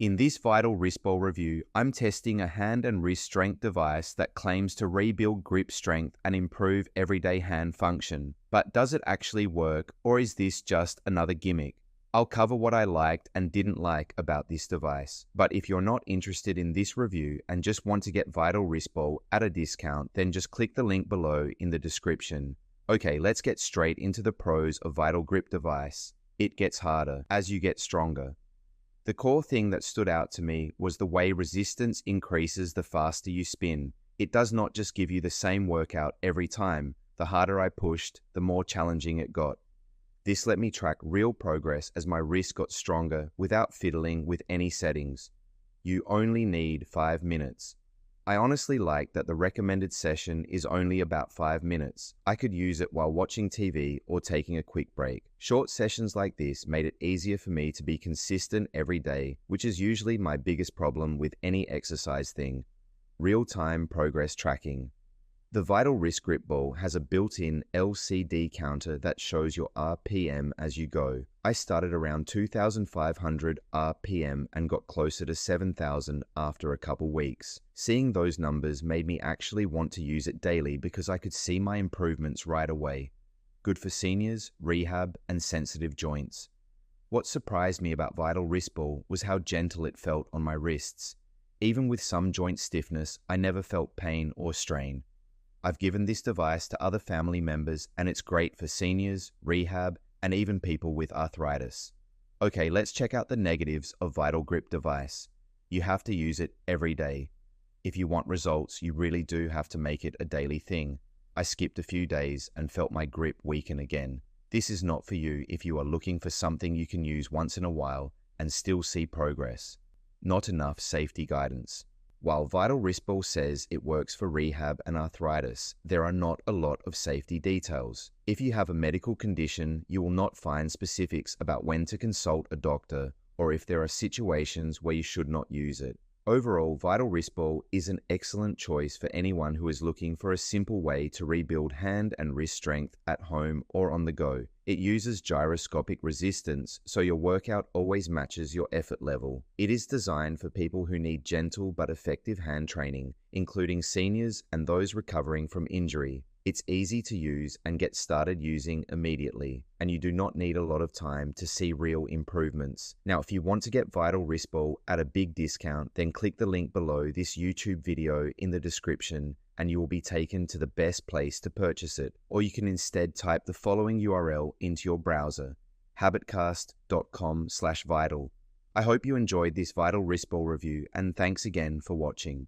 In this Vital Wrist Ball review, I'm testing a hand and wrist strength device that claims to rebuild grip strength and improve everyday hand function. But does it actually work, or is this just another gimmick? I'll cover what I liked and didn't like about this device. But if you're not interested in this review and just want to get Vital Wrist Ball at a discount, then just click the link below in the description. Okay, let's get straight into the pros of Vital Grip device. It gets harder as you get stronger. The core thing that stood out to me was the way resistance increases the faster you spin. It does not just give you the same workout every time. The harder I pushed, the more challenging it got. This let me track real progress as my wrist got stronger without fiddling with any settings. You only need 5 minutes. I honestly like that the recommended session is only about 5 minutes. I could use it while watching TV or taking a quick break. Short sessions like this made it easier for me to be consistent every day, which is usually my biggest problem with any exercise thing. Real-time progress tracking. The Vital Wrist Grip Ball has a built-in LCD counter that shows your RPM as you go. I started around 2,500 RPM and got closer to 7,000 after a couple weeks. Seeing those numbers made me actually want to use it daily because I could see my improvements right away. Good for seniors, rehab, and sensitive joints. What surprised me about Vital Wrist Ball was how gentle it felt on my wrists. Even with some joint stiffness, I never felt pain or strain. I've given this device to other family members and it's great for seniors, rehab, and even people with arthritis. Okay, let's check out the negatives of Vital Grip device. You have to use it every day. If you want results, you really do have to make it a daily thing. I skipped a few days and felt my grip weaken again. This is not for you if you are looking for something you can use once in a while and still see progress. Not enough safety guidance. While Vital Wrist Ball says it works for rehab and arthritis, there are not a lot of safety details. If you have a medical condition, you will not find specifics about when to consult a doctor or if there are situations where you should not use it. Overall, Vital Wrist Ball is an excellent choice for anyone who is looking for a simple way to rebuild hand and wrist strength at home or on the go. It uses gyroscopic resistance, so your workout always matches your effort level. It is designed for people who need gentle but effective hand training, including seniors and those recovering from injury. It's easy to use and get started using immediately, and you do not need a lot of time to see real improvements. Now, if you want to get Vital Wrist Ball at a big discount, then click the link below this YouTube video in the description and you will be taken to the best place to purchase it. Or you can instead type the following URL into your browser, habitcast.com/vital. I hope you enjoyed this Vital Wrist Ball review and thanks again for watching.